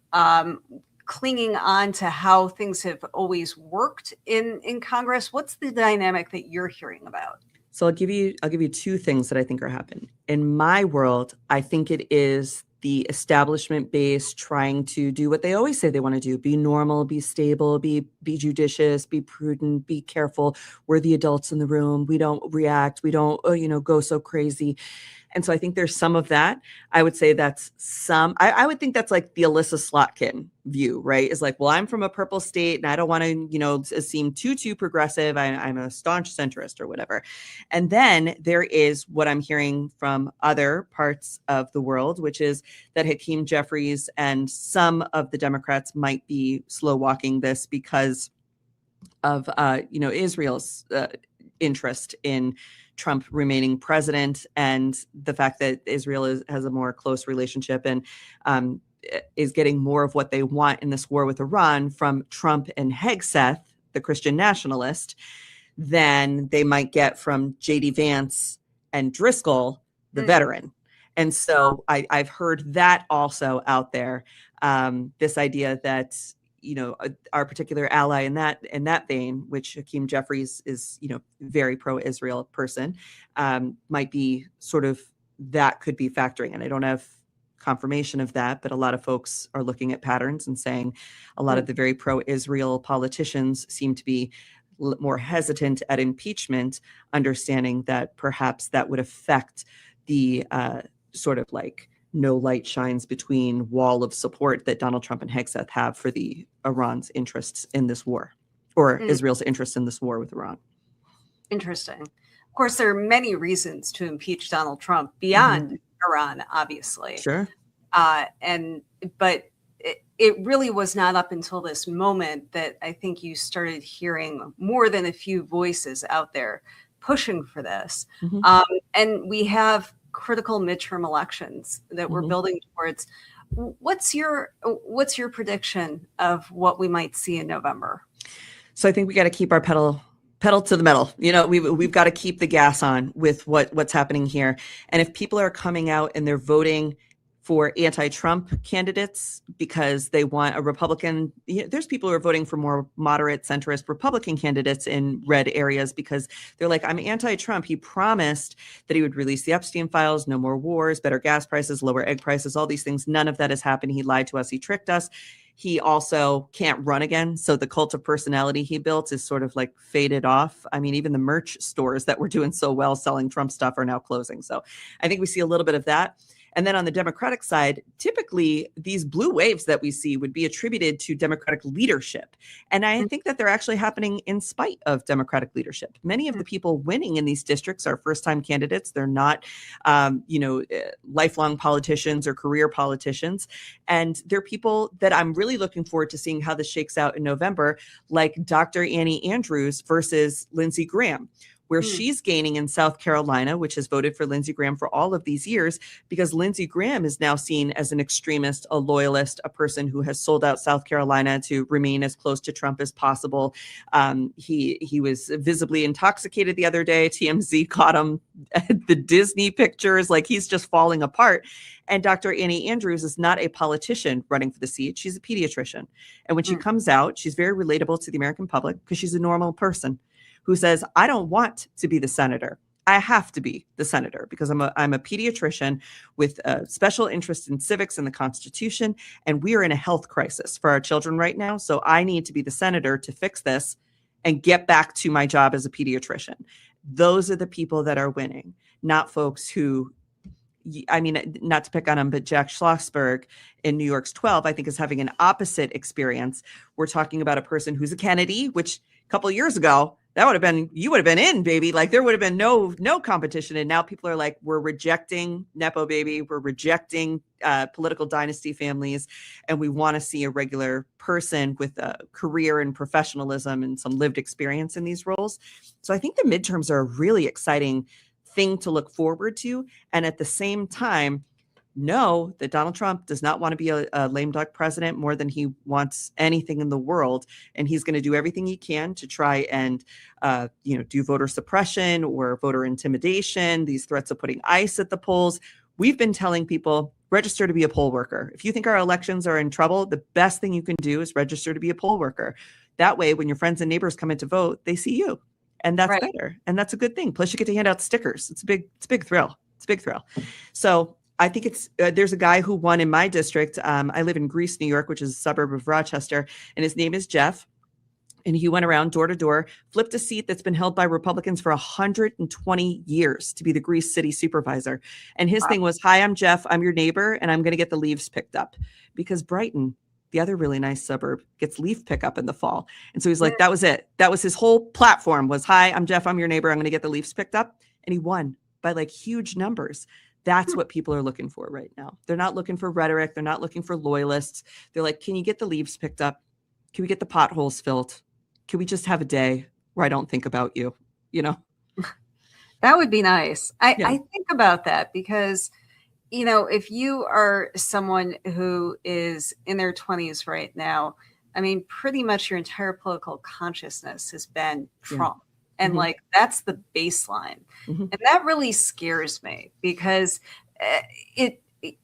[SPEAKER 1] clinging on to how things have always worked in Congress? What's the dynamic that you're hearing about?
[SPEAKER 2] So I'll give you two things that I think are happening. In my world, I think it is the establishment base trying to do what they always say they want to do: be normal, be stable, be judicious, be prudent, be careful. We're the adults in the room. We don't react. We don't, go so crazy. And so I think there's some of that. I would say that's I would think that's like the Alyssa Slotkin view, right? Is like, well, I'm from a purple state and I don't want to, seem too progressive. I'm a staunch centrist or whatever. And then there is what I'm hearing from other parts of the world, which is that Hakeem Jeffries and some of the Democrats might be slow walking this because of, Israel's interest in Trump remaining president, and the fact that Israel has a more close relationship and is getting more of what they want in this war with Iran from Trump and Hegseth, the Christian nationalist, than they might get from J.D. Vance and Driscoll, the veteran. And so I've heard that also out there, this idea that our particular ally in that vein, which Hakeem Jeffries is, very pro-Israel person, might be sort of, that could be factoring. And I don't have confirmation of that, but a lot of folks are looking at patterns and saying a lot of the very pro-Israel politicians seem to be more hesitant at impeachment, understanding that perhaps that would affect the sort of like no light shines between wall of support that Donald Trump and Hegseth have for the Iran's interests in this war, or Israel's interest in this war with Iran.
[SPEAKER 1] Interesting. Of course, there are many reasons to impeach Donald Trump beyond Iran, obviously.
[SPEAKER 2] Sure.
[SPEAKER 1] But it really was not up until this moment that I think you started hearing more than a few voices out there pushing for this. And we have critical midterm elections that we're building towards. What's your prediction of what we might see in November?
[SPEAKER 2] So I think we got to keep our pedal to the metal. We've got to keep the gas on with what's happening here. And if people are coming out and they're voting for anti-Trump candidates because they want a Republican, there's people who are voting for more moderate centrist Republican candidates in red areas because they're like, I'm anti-Trump. He promised that he would release the Epstein files, no more wars, better gas prices, lower egg prices, all these things. None of that has happened. He lied to us. He tricked us. He also can't run again. So the cult of personality he built is sort of like faded off. I mean, even the merch stores that were doing so well selling Trump stuff are now closing. So I think we see a little bit of that. And then on the Democratic side, typically these blue waves that we see would be attributed to Democratic leadership. And I think that they're actually happening in spite of Democratic leadership. Many of the people winning in these districts are first-time candidates. They're not, lifelong politicians or career politicians. And they're people that I'm really looking forward to seeing how this shakes out in November, like Dr. Annie Andrews versus Lindsey Graham, where she's gaining in South Carolina, which has voted for Lindsey Graham for all of these years, because Lindsey Graham is now seen as an extremist, a loyalist, a person who has sold out South Carolina to remain as close to Trump as possible. He was visibly intoxicated the other day. TMZ caught him at the Disney pictures, like he's just falling apart. And Dr. Annie Andrews is not a politician running for the seat. She's a pediatrician. And when she comes out, she's very relatable to the American public because she's a normal person who says, I don't want to be the senator. I have to be the senator because I'm a pediatrician with a special interest in civics and the Constitution. And we are in a health crisis for our children right now. So I need to be the senator to fix this and get back to my job as a pediatrician. Those are the people that are winning, not folks who, I mean, not to pick on him, but Jack Schlossberg in New York's 12, I think is having an opposite experience. We're talking about a person who's a Kennedy, which a couple of years ago, you would have been in, baby. Like there would have been no competition. And now people are like, we're rejecting Nepo baby. We're rejecting political dynasty families. And we want to see a regular person with a career and professionalism and some lived experience in these roles. So I think the midterms are a really exciting thing to look forward to. And at the same time, know that Donald Trump does not want to be a lame duck president more than he wants anything in the world. And he's going to do everything he can to try and, do voter suppression or voter intimidation, these threats of putting ICE at the polls. We've been telling people, register to be a poll worker. If you think our elections are in trouble, the best thing you can do is register to be a poll worker. That way, when your friends and neighbors come in to vote, they see you. And that's better. And that's a good thing. Plus, you get to hand out stickers. It's a big thrill. It's a big thrill. So I think there's a guy who won in my district. I live in Greece, New York, which is a suburb of Rochester, and his name is Jeff. And he went around door to door, flipped a seat that's been held by Republicans for 120 years to be the Greece city supervisor. And his thing was, hi, I'm Jeff. I'm your neighbor, and I'm going to get the leaves picked up. Because Brighton, the other really nice suburb, gets leaf pickup in the fall. And so he's like, that was it. That was his whole platform was, hi, I'm Jeff. I'm your neighbor. I'm going to get the leaves picked up. And he won by like huge numbers. That's what people are looking for right now. They're not looking for rhetoric. They're not looking for loyalists. They're like, can you get the leaves picked up? Can we get the potholes filled? Can we just have a day where I don't think about you? You know,
[SPEAKER 1] that would be nice. I think about that because, you know, if you are someone who is in their 20s right now, I mean, pretty much your entire political consciousness has been Trump. And like, that's the baseline. And that really scares me because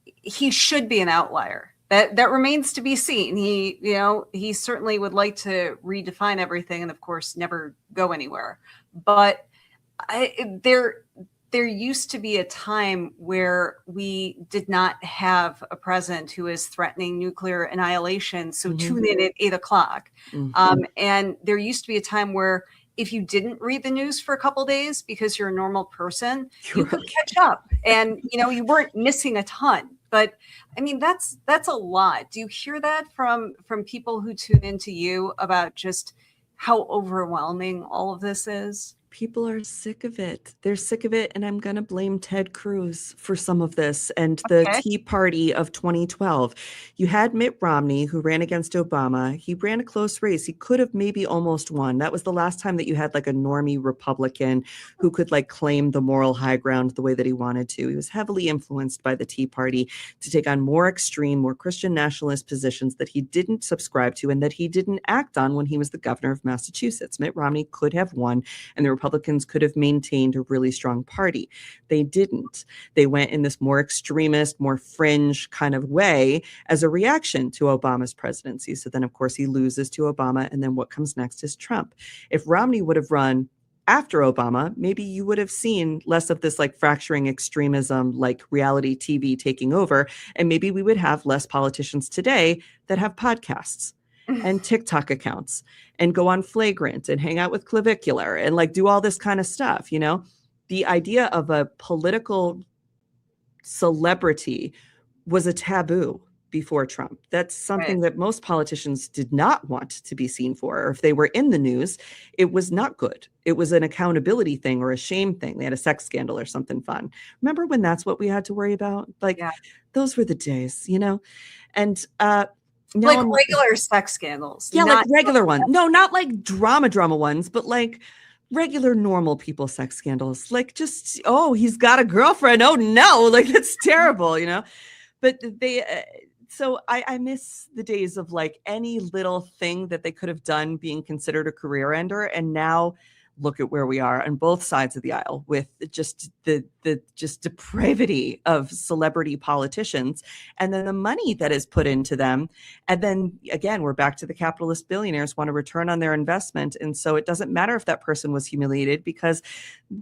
[SPEAKER 1] he should be an outlier. That remains to be seen. He certainly would like to redefine everything and of course never go anywhere. But there used to be a time where we did not have a president who is threatening nuclear annihilation. So tune in at 8:00. And there used to be a time where if you didn't read the news for a couple of days because you're a normal person, you could catch up and, you know, you weren't missing a ton. But I mean, that's a lot. Do you hear that from people who tune into you about just how overwhelming all of this is?
[SPEAKER 2] People are sick of it. They're sick of it. And I'm going to blame Ted Cruz for some of this and the Tea Party of 2012. You had Mitt Romney, who ran against Obama. He ran a close race. He could have maybe almost won. That was the last time that you had like a normie Republican who could like claim the moral high ground the way that he wanted to. He was heavily influenced by the Tea Party to take on more extreme, more Christian nationalist positions that he didn't subscribe to and that he didn't act on when he was the governor of Massachusetts. Mitt Romney could have won, and the Republicans could have maintained a really strong party. They didn't. They went in this more extremist, more fringe kind of way as a reaction to Obama's presidency. So then, of course, he loses to Obama. And then what comes next is Trump. If Romney would have run after Obama, maybe you would have seen less of this like fracturing extremism, like reality TV taking over. And maybe we would have less politicians today that have podcasts and TikTok accounts and go on Flagrant and hang out with Clavicular and like do all this kind of stuff. You know, the idea of a political celebrity was a taboo before Trump. That's something that most politicians did not want to be seen for. Or if they were in the news, it was not good. It was an accountability thing or a shame thing. They had a sex scandal or something fun. Remember when that's what we had to worry about? Like those were the days, you know? And,
[SPEAKER 1] no, like regular sex scandals.
[SPEAKER 2] Yeah, like regular ones. No, not like drama ones, but like regular normal people sex scandals. Like just, oh, he's got a girlfriend. Oh no, like that's terrible, you know? But so I miss the days of like any little thing that they could have done being considered a career ender. And now look at where we are on both sides of the aisle with just the just depravity of celebrity politicians and then the money that is put into them. And then again, we're back to the capitalist billionaires want a return on their investment. And so it doesn't matter if that person was humiliated because,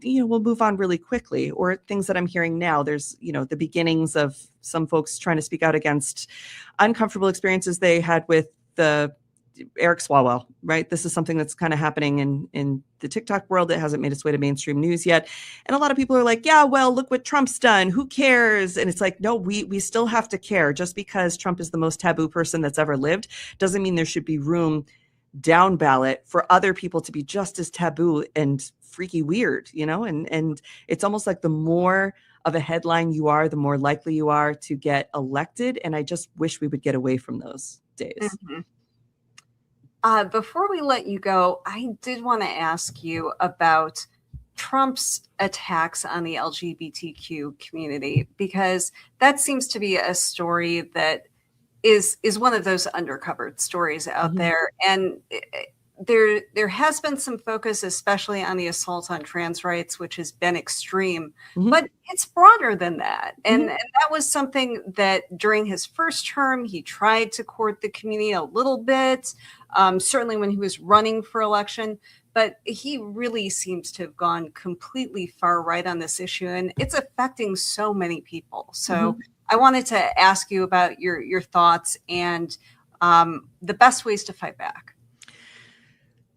[SPEAKER 2] you know, we'll move on really quickly. Or things that I'm hearing now, there's, you know, the beginnings of some folks trying to speak out against uncomfortable experiences they had with the Eric Swalwell, right? This is something that's kind of happening in the TikTok world that hasn't made its way to mainstream news yet. And a lot of people are like, yeah, well, look what Trump's done. Who cares? And it's like, no, we still have to care. Just because Trump is the most taboo person that's ever lived doesn't mean there should be room down ballot for other people to be just as taboo and freaky weird, you know? And it's almost like the more of a headline you are, the more likely you are to get elected. And I just wish we would get away from those days.
[SPEAKER 1] Before we let you go, I did want to ask you about Trump's attacks on the LGBTQ community, because that seems to be a story that is one of those undercovered stories out there. And there has been some focus, especially on the assault on trans rights, which has been extreme, but it's broader than that. And that was something that during his first term, he tried to court the community a little bit, certainly when he was running for election, but he really seems to have gone completely far right on this issue, and it's affecting so many people. So I wanted to ask you about your thoughts and the best ways to fight back.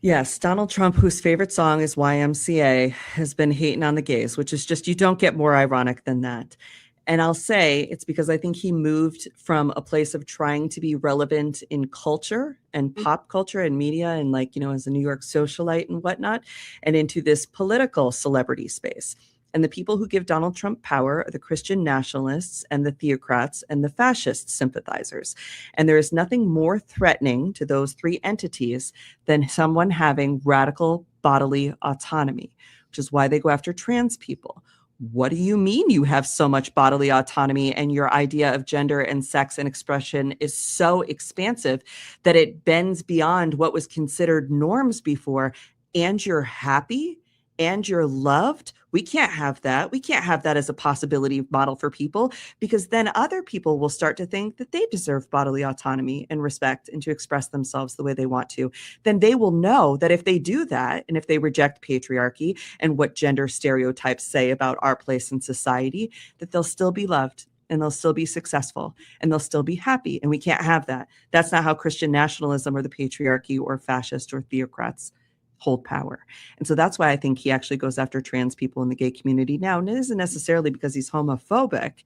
[SPEAKER 2] Yes, Donald Trump, whose favorite song is YMCA, has been hating on the gays, which is just, you don't get more ironic than that. And I'll say it's because I think he moved from a place of trying to be relevant in culture and pop culture and media and, like, you know, as a New York socialite and whatnot, and into this political celebrity space. And the people who give Donald Trump power are the Christian nationalists and the theocrats and the fascist sympathizers. And there is nothing more threatening to those three entities than someone having radical bodily autonomy, which is why they go after trans people. What do you mean you have so much bodily autonomy and your idea of gender and sex and expression is so expansive that it bends beyond what was considered norms before, and you're happy and you're loved? We can't have that. We can't have that as a possibility model for people, because then other people will start to think that they deserve bodily autonomy and respect and to express themselves the way they want to. Then they will know that if they do that, and if they reject patriarchy and what gender stereotypes say about our place in society, that they'll still be loved and they'll still be successful and they'll still be happy. And we can't have that. That's not how Christian nationalism or the patriarchy or fascist or theocrats hold power. And so that's why I think he actually goes after trans people in the gay community now. And it isn't necessarily because he's homophobic.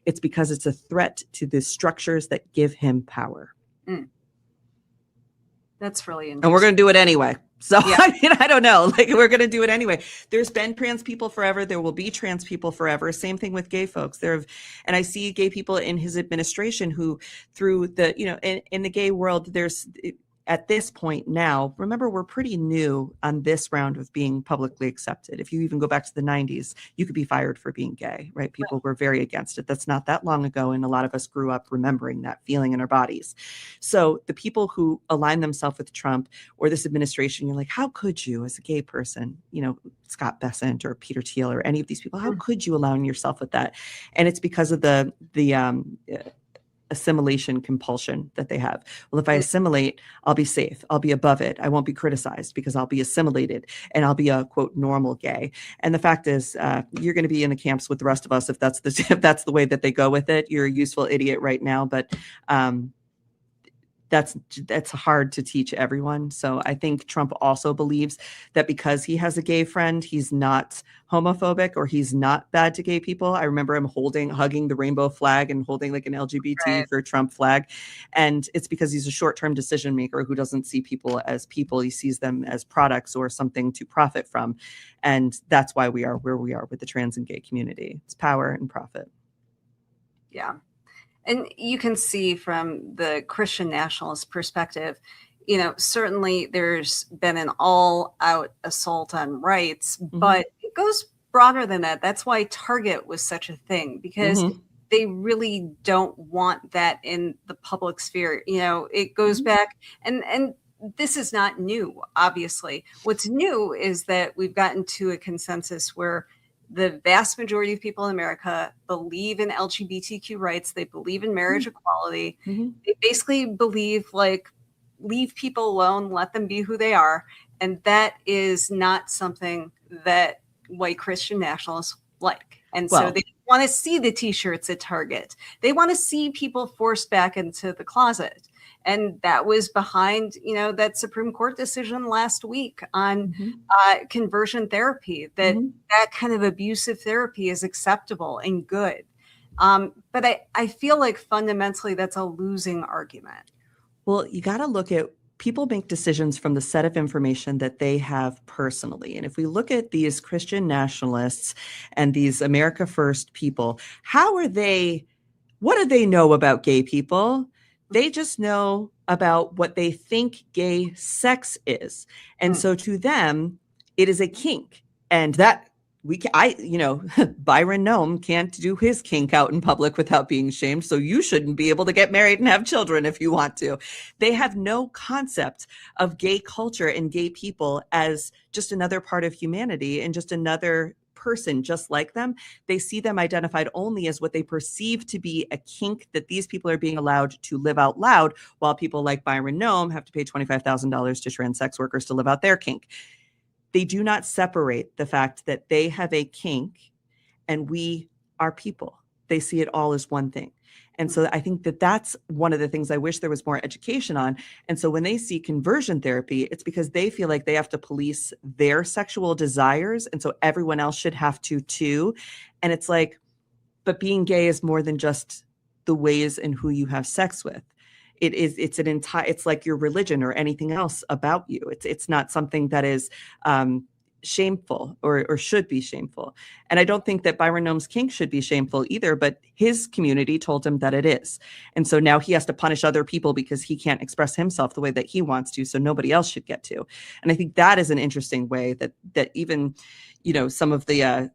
[SPEAKER 2] It's because it's a threat to the structures that give him power.
[SPEAKER 1] That's really interesting.
[SPEAKER 2] And we're going to do it anyway. So
[SPEAKER 1] Yeah.
[SPEAKER 2] I mean, I don't know, like, we're going to do it anyway. There's been trans people forever. There will be trans people forever. Same thing with gay folks. And I see gay people in his administration who, through the, you know, in the gay world, there's, at this point now, remember, we're pretty new on this round of being publicly accepted. If you even go back to the 90s, you could be fired for being gay, right? People were very against it. That's not that long ago. And a lot of us grew up remembering that feeling in our bodies. So the people who align themselves with Trump or this administration, you're like, how could you, as a gay person, you know, Scott Bessent or Peter Thiel or any of these people, how could you align yourself with that? And it's because of the assimilation compulsion that they have. Well, if I assimilate, I'll be safe. I'll be above it. I won't be criticized because I'll be assimilated and I'll be a, quote, normal gay. And the fact is, you're going to be in the camps with the rest of us if that's the way that they go with it. You're a useful idiot right now, but that's hard to teach everyone. So I think Trump also believes that because he has a gay friend, he's not homophobic or he's not bad to gay people. I remember him hugging the rainbow flag and holding like an LGBT for Trump flag. And it's because he's a short-term decision maker who doesn't see people as people. He sees them as products or something to profit from. And that's why we are where we are with the trans and gay community. It's power and profit.
[SPEAKER 1] Yeah. And you can see from the Christian nationalist perspective, you know, certainly there's been an all-out assault on rights, but it goes broader than that. That's why Target was such a thing, because they really don't want that in the public sphere. You know, it goes back, and this is not new, obviously. What's new is that we've gotten to a consensus where the vast majority of people in America believe in LGBTQ rights. They believe in marriage equality. They basically believe, like, leave people alone, let them be who they are. And that is not something that white Christian nationalists like. And so they want to see the t-shirts at Target. They want to see people forced back into the closet. And that was behind, you know, that Supreme Court decision last week on conversion therapy, that kind of abusive therapy is acceptable and good. But I feel like fundamentally that's a losing argument.
[SPEAKER 2] Well, you got to look at, people make decisions from the set of information that they have personally. And if we look at these Christian nationalists and these America First people, what do they know about gay people? They just know about what they think gay sex is. And so to them, it is a kink. And that Byron Nome can't do his kink out in public without being shamed. So you shouldn't be able to get married and have children if you want to. They have no concept of gay culture and gay people as just another part of humanity and just another person just like them. They see them identified only as what they perceive to be a kink that these people are being allowed to live out loud, while people like Byron Nome have to pay $25,000 to trans sex workers to live out their kink. They do not separate the fact that they have a kink and we are people. They see it all as one thing. And so I think that that's one of the things I wish there was more education on. And so when they see conversion therapy, it's because they feel like they have to police their sexual desires. And so everyone else should have to too. And it's like, but being gay is more than just the ways and who you have sex with. It's like your religion or anything else about you. It's not something that is shameful or should be shameful. And I don't think that Byron Noem's kink should be shameful either, but his community told him that it is. And so now he has to punish other people because he can't express himself the way that he wants to, so nobody else should get to. And I think that is an interesting way that even, some of the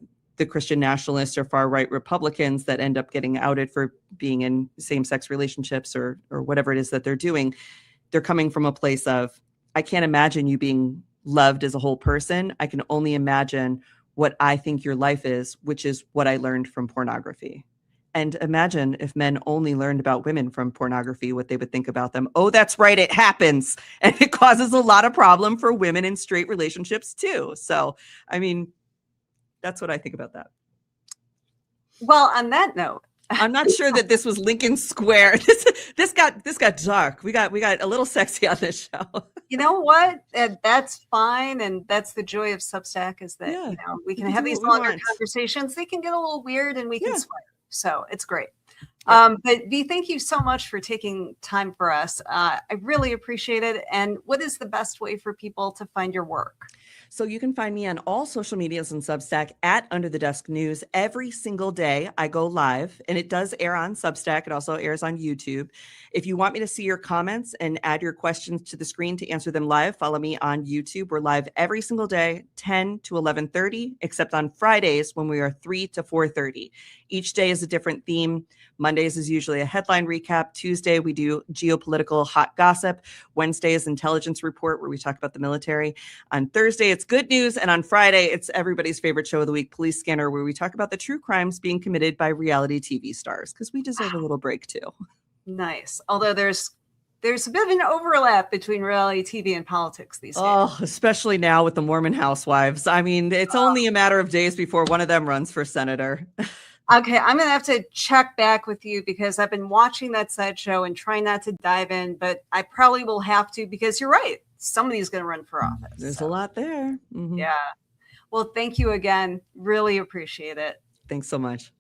[SPEAKER 2] Christian nationalists or far-right Republicans that end up getting outed for being in same-sex relationships or whatever it is that they're doing, they're coming from a place of, I can't imagine you being loved as a whole person. I can only imagine what I think your life is, which is what I learned from pornography. And imagine if men only learned about women from pornography, what they would think about them. Oh, that's right, it happens. And it causes a lot of problem for women in straight relationships too. So, I mean, that's what I think about that.
[SPEAKER 1] Well, on that note,
[SPEAKER 2] I'm not sure that this was Lincoln Square. This got dark. We got a little sexy on this show.
[SPEAKER 1] You know what? That's fine, and that's the joy of Substack is that we can have these longer conversations. They can get a little weird, and we can swear. So it's great. But V, thank you so much for taking time for us. I really appreciate it. And what is the best way for people to find your work?
[SPEAKER 2] So you can find me on all social medias and Substack at Under the Desk News. Every single day I go live, and it does air on Substack. It also airs on YouTube. If you want me to see your comments and add your questions to the screen to answer them live, follow me on YouTube. We're live every single day, 10 to 11:30, except on Fridays when we are 3 to 4:30. Each day is a different theme. Mondays is usually a headline recap. Tuesday, we do geopolitical hot gossip. Wednesday is intelligence report, where we talk about the military. On Thursday, it's good news. And on Friday, it's everybody's favorite show of the week, Police Scanner, where we talk about the true crimes being committed by reality TV stars, because we deserve a little break too.
[SPEAKER 1] Nice. Although there's a bit of an overlap between reality TV and politics these days.
[SPEAKER 2] Oh, especially now with the Mormon housewives. I mean, it's only a matter of days before one of them runs for senator.
[SPEAKER 1] Okay, I'm going to have to check back with you because I've been watching that side show and trying not to dive in, but I probably will have to because you're right. Somebody's going to run for office.
[SPEAKER 2] There's a lot there. Mm-hmm.
[SPEAKER 1] Yeah. Well, thank you again. Really appreciate it.
[SPEAKER 2] Thanks so much.